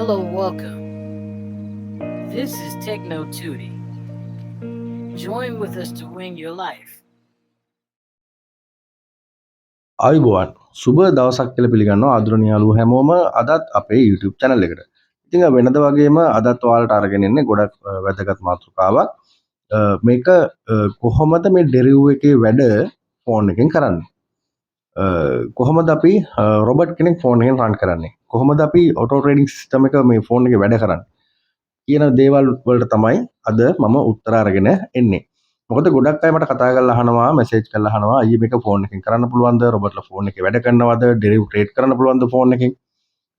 Hello, welcome. This is Techno Tuty. Join with us to win your life. ආයුබෝවන් සුබ දවසක් කියලා පිළිගන්නවා ආදරණීය යාළුවෝ හැමෝම අදත් අපේ YouTube channel එකට. ඉතින් වෙනද වගේම අදත් ඔයාලට අරගෙන ඉන්නේ ගොඩක් වැදගත් මාතෘකාවක්. මේක කොහොමද මේ Deriv එකේ වැඩ ෆෝන් එකෙන් කරන්නේ? කොහොමද අපි රොබට් කෙනෙක් ෆෝන් එකෙන් රන් කරන්නේ? කොහොමද අපි ඔටෝ ට්‍රේඩින් සිස්ටම් එක මේ ෆෝන් එකේ වැඩ කරන්නේ? කියන දේවල් වලට තමයි අද මම උත්තර අරගෙන එන්නේ. මොකද ගොඩක් අය මට කතා කරලා අහනවා මැසේජ් කරලා අහනවා අයියේ මේක ෆෝන් එකෙන් කරන්න පුළුවන්ද රොබර්ට්ලා ෆෝන් එකේ වැඩ කරනවද ඩෙරිව් ට්‍රේඩ් කරන්න පුළුවන්ද ෆෝන් එකෙන්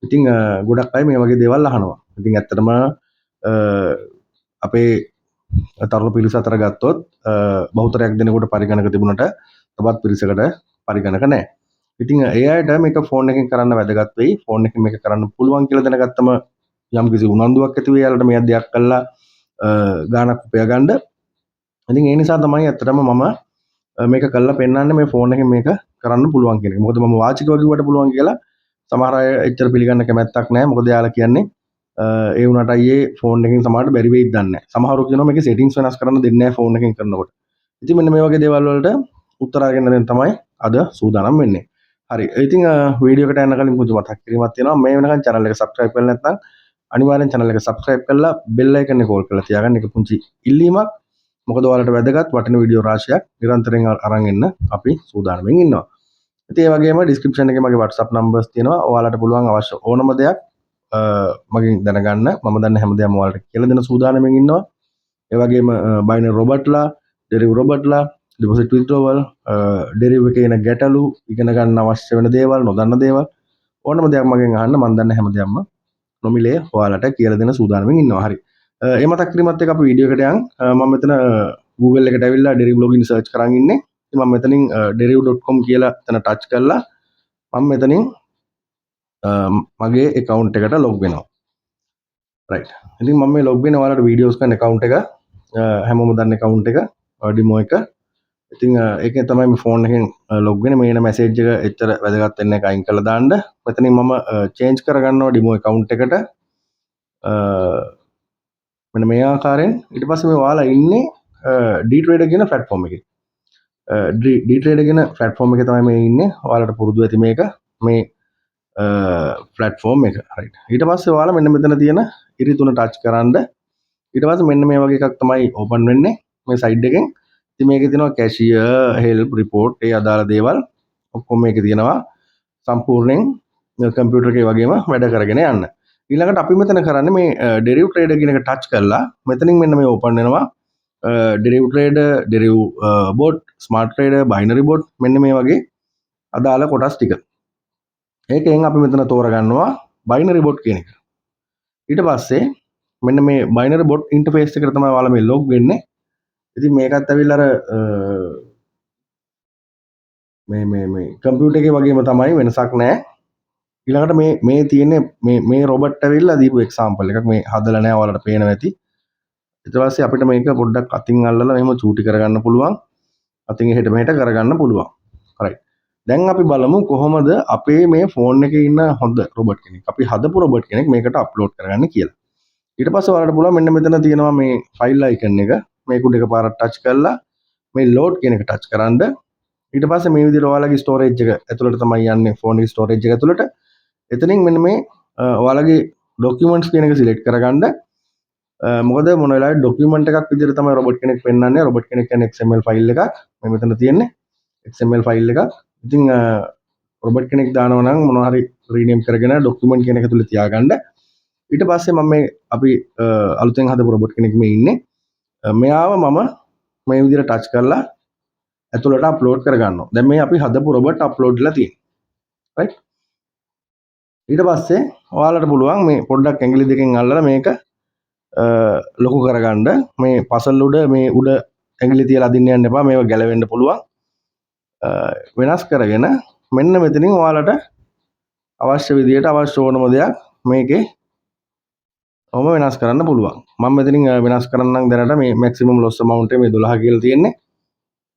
ඉතින් ගොඩක් අය මේ වගේ දේවල් අහනවා ඉතින් ඇත්තටම අපේ තරුණ පිරිස අතර ගත්තොත් බහුතරයක් දෙනෙකුට පරිගණක තිබුණට තවත් පිරිසකට පරිගණක නැහැ ඉතින් ඒ අයට මේක ෆෝන් එකෙන් කරන්න වැදගත් වෙයි ෆෝන් එකෙන් මේක කරන්න පුළුවන් කියලා දැනගත්තම යම් කිසි උනන්දුවක් ඇති වෙයි යාළුවට මේ දෙයක් කළා ගානක් උපයා ගන්න ඉතින් ඒ නිසා තමයි ඇත්තටම මම මේක කරලා පෙන්නන්නේ මේ ෆෝන් එකෙන් මේක කරන්න පුළුවන් කියන එක. මොකද මම වාචිකව කිව්වට පුළුවන් කියලා සමහර අය එච්චර පිළිගන්න කැමැත්තක් නැහැ. මොකද යාලා කියන්නේ ඒ වුණාට අයියේ ෆෝන් එකෙන් සමහරට බැරි වෙයිද දන්නේ නැහැ. සමහරව කියනවා මේකේ සෙටින්ග්ස් වෙනස් කරන්න දෙන්නේ නැහැ ෆෝන් එකෙන් කරනකොට. ඉතින් මෙන්න මේ වගේ දේවල් වලට උත්තර අරගෙන දැන් තමයි අද සූදානම් වෙන්නේ. හරි. ඉතින් වීඩියෝ එකට යන්න කලින් පුංචි මතක් කිරීමක් තියෙනවා. මේ වෙනකන් channel එක subscribe කරලා නැත්නම් අනිවාර්යෙන් channel එක subscribe කරලා bell icon එක all කරලා තියාගන්න. ඒක පුංචි ඉල්ලීමක්. මොකද ඔයාලට වැදගත් වටින වීඩියෝ රාශියක් නිරන්තරයෙන් අරන් එන්න අපි සූදානම්ෙන් ඉන්නවා. ඉතින් ඒ වගේම description එකේ මගේ WhatsApp numbers තියෙනවා. ඔයාලට පුළුවන් අවශ්‍ය ඕනම දෙයක් මගෙන් දැනගන්න. මම දන්න හැමදේම ඔයාලට කියලා දෙන සූදානම්ෙන් ඉන්නවා. ඒ වගේම binary robotලා, deriv robotලා, deposit withdrawal, deriv එකේ එන ගැටලු ඉගෙන ගන්න අවශ්‍ය වෙන දේවල්, නොදන්න දේවල් ඕනම දෙයක් මගෙන් අහන්න. මම දන්න හැමදේම නොමිලේ ඔයාලට කියලා දෙන සූදානම්ෙන් ඉන්නවා. හරි. ඒ මතක් කිරීමත් එක්ක අපි වීඩියෝ එකට යන් මම මෙතන Google එකට ඇවිල්ලා Deriv login search කරන් ඉන්නේ. ඉතින් මම මෙතනින් deriv.com කියලා එතන ටච් කරලා මම මෙතනින් මගේ account එකට log වෙනවා. right. ඉතින් මම මේ log වෙන ඔයාලට videos කරන account එක හැමෝම දන්න account එක demo එක. ඉතින් ඒකෙන් තමයි මේ phone එකෙන් log වෙන්නේ. මේ එන message එක එච්චර වැදගත් වෙන්නේ නැහැ අයින් කරලා දාන්න. මෙතනින් මම change කරගන්නවා demo account එකට. මෙන්න මේ ආකාරයෙන් ඊට පස්සේ මේ ඔයාලා ඉන්නේ D-Trader කියන platform එකේ. D-Trader කියන platform එකේ තමයි මේ ඉන්නේ. ඔයාලට පුරුදු ඇති මේක මේ platform එක. right. ඊට පස්සේ ඔයාලා මෙන්න මෙතන තියෙන ඉරි තුන touch කරන්ඩ ඊට පස්සේ මෙන්න මේ වගේ එකක් තමයි open වෙන්නේ මේ side එකෙන්. ඉතින් මේකේ තියෙනවා cashier, help, report ඒ අදාළ දේවල් ඔක්කොම මේකේ තියෙනවා. සම්පූර්ණයෙන් කම්පියුටර් එකේ වගේම වැඩ කරගෙන යන්න. ඊළඟට අපි මෙතන කරන්නේ මේ Deriv Trader කියන එක touch කරලා මෙතනින් මෙන්න මේ open වෙනවා Deriv Trader, Deriv bot, Smart Trader, Binary bot මෙන්න මේ වගේ අදාළ කොටස් ටික. ඒකෙන් අපි මෙතන තෝරගන්නවා Binary bot කියන එක. ඊට පස්සේ මෙන්න මේ Binary bot interface එකට තමයි ඔයාලා මේ log වෙන්නේ. ඉතින් මේකත් ඇවිල්ලා අර මේ කම්පියුටර් එකේ වගේම තමයි වෙනසක් නැහැ. ඊළඟට මේ තියෙන්නේ මේ රොබට් ඇවිල්ලා දීපු එක්සැම්පල් එකක් මේ හදලා නැහැ ඔයාලට පේනවා ඇති. ඊට පස්සේ අපිට මේක පොඩ්ඩක් අතින් අල්ලලා මෙහෙම චූටි කරගන්න පුළුවන්. අතින් එහෙට මෙහෙට කරගන්න පුළුවන්. right. දැන් අපි බලමු කොහොමද අපේ මේ ෆෝන් එකේ ඉන්න හොඳ රොබට් කෙනෙක් අපි හදපු රොබට් කෙනෙක් මේකට අප්ලෝඩ් කරගන්න කියලා. ඊට පස්සේ ඔයාලට පුළුවන් මෙන්න මෙතන තියෙනවා මේ ෆයිල් අයිකන් එක. මේක උඩ එකපාරක් ටච් කරලා මේ ලෝඩ් කියන එක ටච් කරන්ඩ ඊට පස්සේ මේ විදිහට ඔයාලගේ ස්ටෝරේජ් එක ඇතුළට තමයි යන්නේ ෆෝන් එකේ ස්ටෝරේජ් එක ඇතුළට. එතනින් මෙන්න මේ ඔයාලගේ ડોකියුමන්ට්ස් කියන එක සිලෙක්ට් කරගන්න. මොකද මොන වෙලාවෙ ડોකියුමන්ට් එකක් විදිහට තමයි රොබට් කෙනෙක් පෙන්වන්නේ. රොබට් කෙනෙක් කියන්නේ XML ෆයිල් එකක්. මේ මෙතන තියෙන්නේ XML ෆයිල් එකක්. ඉතින් රොබට් කෙනෙක් දානවා නම් මොනවා හරි රීනේම් කරගෙන ડોකියුමන්ට් කියන එක ඇතුළේ තියාගන්න. ඊට පස්සේ මම මේ අපි අලුතෙන් හදපු රොබට් කෙනෙක් මේ ඉන්නේ. මෙයාව මම මේ විදිහට ටච් කරලා ඇතුළට අප්ලෝඩ් කරගන්නවා. දැන් මේ අපි හදපු රොබට් අප්ලෝඩ් වෙලා තියෙනවා. right. ඊට පස්සේ ඔයාලට පුළුවන් මේ පොඩ්ඩක් ඇඟිලි දෙකෙන් අල්ලලා මේක ලොකු කරගන්න. මේ පසල් උඩ මේ උඩ ඇඟිලි තියලා අදින්න යන්න එපා. මේව ගැලවෙන්න පුළුවන්. වෙනස් කරගෙන මෙන්න මෙතනින් ඔයාලට අවශ්‍ය විදියට අවශ්‍ය ඕනම දෙයක් මේකේ ඔහොම වෙනස් කරන්න පුළුවන්. මම මෙතනින් වෙනස් කරන්නම් දැනට මේ maximum loss amount එක මේ 12 කියලා තියෙන්නේ.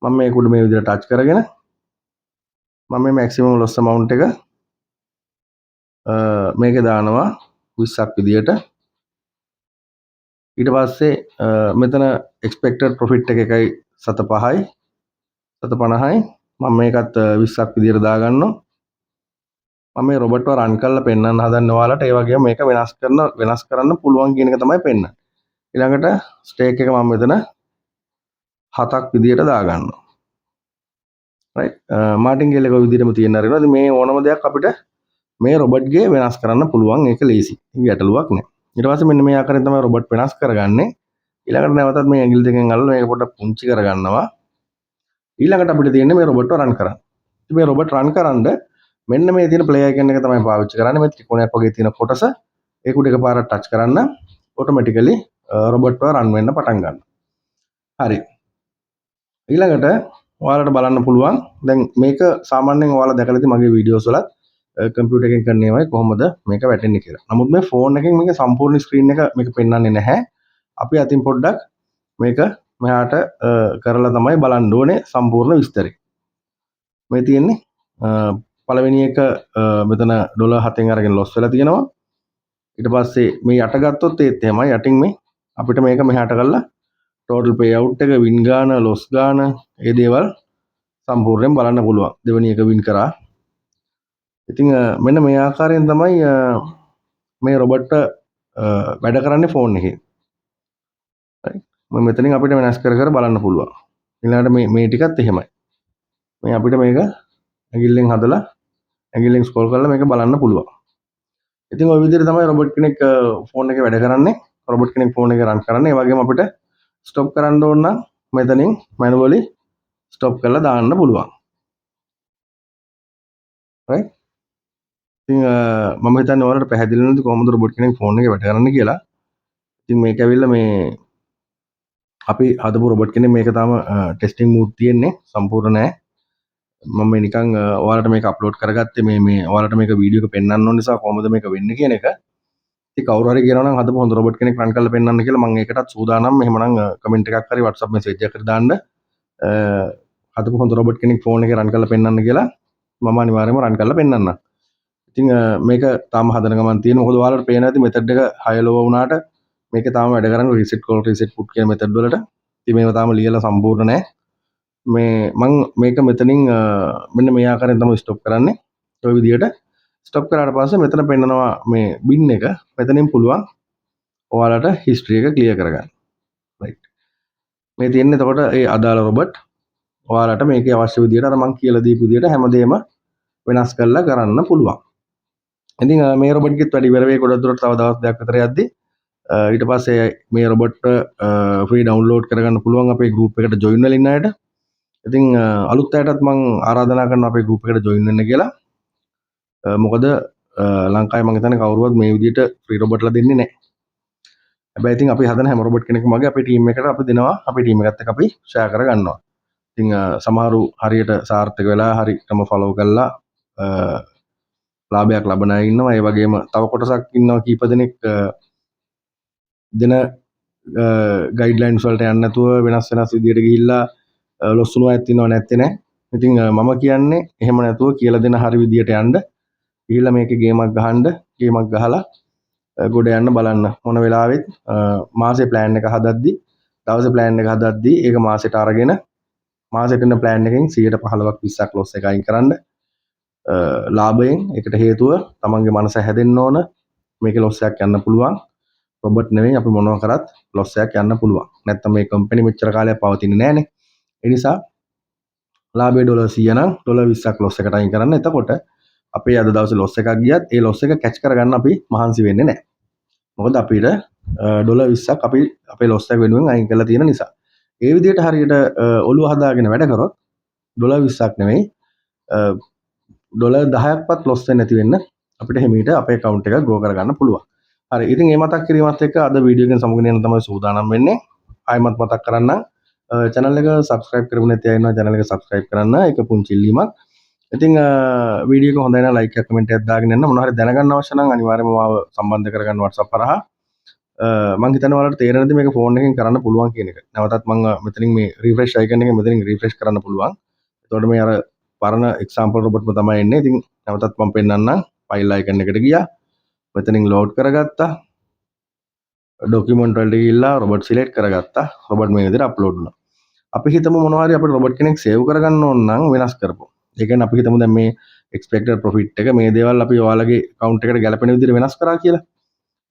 මම මේක උඩ මේ විදියට ටච් කරගෙන මම මේ maximum loss amount එක මේකේ දානවා 20ක් විදියට. ඊට පස්සේ මෙතන expected profit එක 1.5යි 1.50යි මම මේකත් 20ක් විදියට දාගන්නවා. මම මේ රොබට්ව රන් කරලා පෙන්වන්න හදන්නේ ඔයාලට. ඒ වගේම මේක වෙනස් කරන්න පුළුවන් කියන එක තමයි පෙන්වන්නේ. ඊළඟට ස්ටේක් එක මම මෙතන 7ක් විදියට දාගන්නවා. right මාටින්ගේල් එක ඔය විදිහටම තියෙන්න හරිනවා. ඉතින් මේ ඕනම දෙයක් අපිට මේ රොබට් ගේ වෙනස් කරන්න පුළුවන්. ඒක ලේසි. ගැටලුවක් නෑ. ඊට පස්සේ මෙන්න මේ ආකාරයෙන් තමයි රොබට් වෙනස් කරගන්නේ. ඊළඟට නැවතත් මේ ඇඟිලි දෙකෙන් අල්ලලා මේක පොඩ්ඩක් පුංචි කරගන්නවා. ඊළඟට අපිට තියෙන්නේ මේ රොබට්ව රන් කරන්න. ඉතින් මේ රොබට් රන් කරන්න මෙන්න මේ තියෙන ප්ලේ අයිකන් එක තමයි පාවිච්චි කරන්නේ. මේ ත්‍රිකෝණයක් වගේ තියෙන කොටස ඒක උඩ එකපාරට ටච් කරන්න ඔටෝමැටිකලි රොබට්ව රන් වෙන්න පටන් ගන්නවා. හරි. ඊළඟට ඔයාලට බලන්න පුළුවන් දැන් මේක සාමාන්‍යයෙන් ඔයාලා දැකලා ඉතින් මගේ වීඩියෝස් වලත් කම්පියුටර් එකෙන් කරන ඒවායි කොහොමද මේක වැටෙන්නේ කියලා. නමුත් මේ ෆෝන් එකෙන් මේක සම්පූර්ණ ස්ක්‍රීන් එක මේක පෙන්වන්නේ නැහැ. අපි අතින් පොඩ්ඩක් මේක මෙහාට කරලා තමයි බලන්න ඕනේ සම්පූර්ණ විස්තරය. මේ තියෙන්නේ පළවෙනි එක මෙතන $7න් අරගෙන ලොස් වෙලා තියෙනවා. ඊට පස්සේ මේ යට ගත්තොත් ඒත් එහෙමයි. යටින් මේ අපිට මේක මෙහාට කරලා ටෝටල් පේ අවුට් එක වින් ගාන ලොස් ගාන ඒ දේවල් සම්පූර්ණයෙන් බලන්න පුළුවන්. දෙවෙනි එක වින් කරා. ඉතින් මෙන්න මේ ආකාරයෙන් තමයි මේ රොබට් වැඩ කරන්නේ ෆෝන් එකේ. right මෙතනින් අපිට වෙනස් කර කර බලන්න පුළුවන්. ඊළඟට මේ ටිකත් එහෙමයි. මේ අපිට මේක ඇඟිල්ලෙන් හදලා ඇඟිල්ලෙන් ස්ක්‍රෝල් කරලා මේක බලන්න පුළුවන්. ඉතින් ওই විදිහට තමයි රොබොට් කෙනෙක් ෆෝන් එකේ වැඩ කරන්නේ. රොබොට් කෙනෙක් ෆෝන් එක රන් කරන්නේ. ඒ වගේම අපිට ස්ටොප් කරන්න ඕන නම් මෙතනින් මැනුවලි ස්ටොප් කරලා දාන්න පුළුවන්. right ඉතින් මම හිතන්නේ ඔයාලට පැහැදිලි වෙනවද කොහොමද රොබොට් කෙනෙක් ෆෝන් එකේ වැඩ කරන්නේ කියලා. ඉතින් මේක ඇවිල්ලා මේ අපි හදපු රොබොට් කෙනෙක් මේක තාම ටෙස්ටිං මූඩ් තියෙන්නේ සම්පූර්ණ නෑ. මම මේ නිකන් ඔයාලට මේක අප්ලෝඩ් කරගත්තේ මේ ඔයාලට මේක වීඩියෝ එක පෙන්වන්න ඕන නිසා කොහොමද මේක වෙන්නේ කියන එක. ඉතින් කවුරු හරි කියනවා නම් හදපු හොඳ රොබොට් කෙනෙක් රන් කරලා පෙන්වන්න කියලා මම ඒකටත් සූදානම්. එහෙමනම් කමෙන්ට් එකක් හරි WhatsApp message එකක් හරි දාන්න. හදපු හොඳ රොබොට් කෙනෙක් ෆෝන් එකේ රන් කරලා පෙන්වන්න කියලා මම අනිවාර්යයෙන්ම රන් කරලා පෙන්වන්නම්. ඉතින් මේක තාම හදන ගමන් තියෙන. මොකද ඔයාලට පේන ඇති මෙතඩ් එක high low වුණාට මේක තාම වැඩ කරන්නේ reset call reset put කියන මෙතඩ් වලට. ඉතින් මේව තාම ලියලා සම්පූර්ණ නැහැ. මම මේක මෙතනින් මෙන්න මේ ආකාරයෙන් තමයි ස්ටොප් කරන්නේ. ඔය විදිහට ස්ටොප් කරාට පස්සේ මෙතන පෙන්නනවා මේ බින් එක. මෙතනින් පුළුවන් ඔයාලට හිස්ටරි එක ක්ලියර් කරගන්න. right මේ තියෙන්නේ එතකොට ඒ අදාළ රොබට් ඔයාලට මේකේ අවශ්‍ය විදිහට අර මම කියලා දීපු විදිහට හැමදේම වෙනස් කරලා කරන්න පුළුවන්. ඉතින් මේ රොබොට් ගෙත් වැඩි ඉවර වෙයි ගොඩක් දුරට තව දවස් දෙකක් විතර යද්දි ඊට පස්සේ මේ රොබොට් ෆ්‍රී ඩවුන්ලෝඩ් කරගන්න පුළුවන් අපේ ගෲප් එකට ජොයින් වෙලා ඉන්න අයට. ඉතින් අලුත් අයටත් මම ආරාධනා කරනවා අපේ ගෲප් එකට ජොයින් වෙන්න කියලා. මොකද ලංකාවේ මම හිතන්නේ කවුරුවත් මේ විදිහට ෆ්‍රී රොබොට්ලා දෙන්නේ නැහැ. හැබැයි ඉතින් අපි හදන හැම රොබොට් කෙනෙක්ම වගේ අපේ ටීම් එකට අපි දෙනවා. අපේ ටීම් එකත් එක්ක අපි ෂෙයා කර ගන්නවා. ඉතින් සමහරු හරියට සාර්ථක වෙලා හරියටම ෆලෝ කරලා ලාභයක් ලබන අය ඉන්නවා. ඒ වගේම තව කොටසක් ඉන්නවා කීප දෙනෙක් දෙන ගයිඩ්ලයින්ස් වලට යන්නේ නැතුව වෙනස් විදියට ගිහිල්ලා ලොස් වුණා ඇත් ඉන්නව නැත්තේ නෑ. ඉතින් මම කියන්නේ එහෙම නැතුව කියලා දෙන හරි විදියට යන්න. ගිහිල්ලා මේකේ ගේමක් ගහලා ගොඩ යන්න බලන්න. මොන වෙලාවෙත් මාසේ ප්ලෑන් එක හදද්දි දවසේ ප්ලෑන් එක හදද්දි ඒක මාසෙට අරගෙන මාසෙට එන ප්ලෑන් එකෙන් 15ක් 20ක් ලොස් එක අයින් කරන්න. ලාභයෙන් ඒකට හේතුව තමන්ගේ මනස හැදෙන්න ඕන. මේකේ ලොස් එකක් යන්න පුළුවන්. රොබට් නෙවෙයි අපි මොනවා කරත් ලොස් එකක් යන්න පුළුවන්. නැත්තම් මේ කම්පැනි මෙච්චර කාලයක් පවතින්නේ නැහනේ. ඒ නිසා ලාභයේ $100 නම් $20ක් ලොස් එකට අයින් කරන්න. එතකොට අපේ අද දවසේ ලොස් එකක් ගියත් ඒ ලොස් එක කැච් කරගන්න අපි මහන්සි වෙන්නේ නැහැ. මොකද අපිට $20ක් අපි අපේ ලොස් එක වෙනුවෙන් අයින් කරලා තියෙන නිසා. ඒ විදිහට හරියට ඔළුව හදාගෙන වැඩ කරොත් $20ක් නෙවෙයි $10ක්වත් ලොස් වෙන්නේ නැති වෙන්න අපිට හිමීට අපේ account එක grow කරගන්න පුළුවන්. හරි. ඉතින් මේ මතක් කිරීමත් එක්ක අද වීඩියෝ එකෙන් සමුගෙන යන තමයි සූදානම් වෙන්නේ. ආයෙමත් මතක් කරන්නම්. channel එක subscribe කරපු නැති අය ඉන්නවා channel එක subscribe කරන්න. ඒක පුංචි ඉල්ලීමක්. ඉතින් වීඩියෝ එක හොඳයි නම් like එකක් comment එකක් දාගෙන යන්න. මොනවා හරි දැනගන්න අවශ්‍ය නම් අනිවාර්යයෙන්ම මාව සම්බන්ධ කරගන්න WhatsApp කරහා. මම හිතනවා ඔයාලට තේරෙනද මේක ෆෝන් එකෙන් කරන්න පුළුවන් කියන එක. නැවතත් මම මෙතනින් මේ refresh icon එකෙන් මෙතනින් refresh කරන්න පුළුවන්. එතකොට මේ අර පරණ example robot ම තමයි එන්නේ. ඉතින් නැවතත් මම පෙන්නන්නම් file icon එකට ගියා. මෙතනින් ලෝඩ් කරගත්තා. ඩොකියුමන්ට් වලට ගිහිල්ලා රොබට් සිලෙක්ට් කරගත්තා. රොබට් මේ විදිහට අප්ලෝඩ් වුණා. අපි හිතමු මොනවා හරි අපිට රොබට් කෙනෙක් සේව් කරගන්න ඕන නම් වෙනස් කරපො. ඒ කියන්නේ අපි හිතමු දැන් මේ එක්ස්පෙක්ටඩ් ප්‍රොෆිට් එක මේ දේවල් අපි ඔයාලගේ account එකට ගැලපෙන විදිහට වෙනස් කරා කියලා.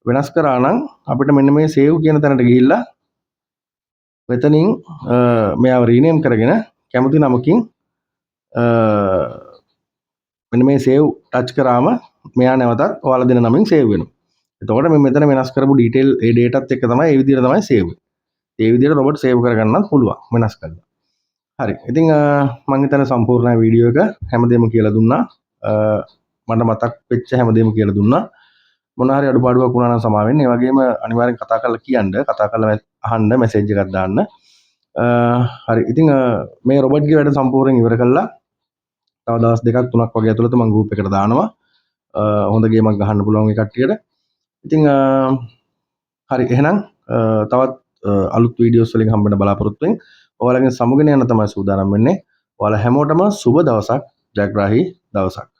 වෙනස් කරා නම් අපිට මෙන්න මේ සේව් කියන තැනට ගිහිල්ලා මෙතනින් මෙයාව රීනේම් කරගෙන කැමති නමකින් මෙන්න මේ සේව් ටච් කරාම මෙයා නැවතත් ඔයාලා දෙන නමින් සේව් වෙනවා. එතකොට මේ මෙතන වෙනස් කරපු ඩීටේල් ඒ ඩේටාත් එක්ක තමයි මේ විදිහට තමයි සේව් වෙන්නේ. ඒ විදිහට රොබට් සේව් කරගන්නත් පුළුවන් වෙනස් කරලා. හරි. ඉතින් මම හිතන්නේ සම්පූර්ණ වීඩියෝ එක හැමදේම කියලා දුන්නා. මට මතක් වෙච්ච හැමදේම කියලා දුන්නා. මොන හරි අඩුපාඩුවක් වුණා නම් සමා වෙන්න. ඒ වගේම අනිවාර්යෙන් කතා කරලා කියන්න. කතා කරලා අහන්න මැසේජ් එකක් දාන්න. හරි. ඉතින් මේ රොබට්ගේ වැඩ සම්පූර්ණයෙන් ඉවර කළා. තව දවස් දෙකක් තුනක් වගේ ඇතුළත මම ගෲප් එකට දානවා. හොඳ ගේමක් ගහන්න පුළුවන් ඒ කට්ටියට. ඉතින් හරි. එහෙනම් තවත් අලුත් වීඩියෝස් වලින් හම්බෙන්න බලාපොරොත්තු වෙන්න. ඔයාලගෙන් සමුගෙන යන තමයි සූදානම් වෙන්නේ. ඔයාලා හැමෝටම සුබ දවසක්, ජයග්‍රාහී දවසක්.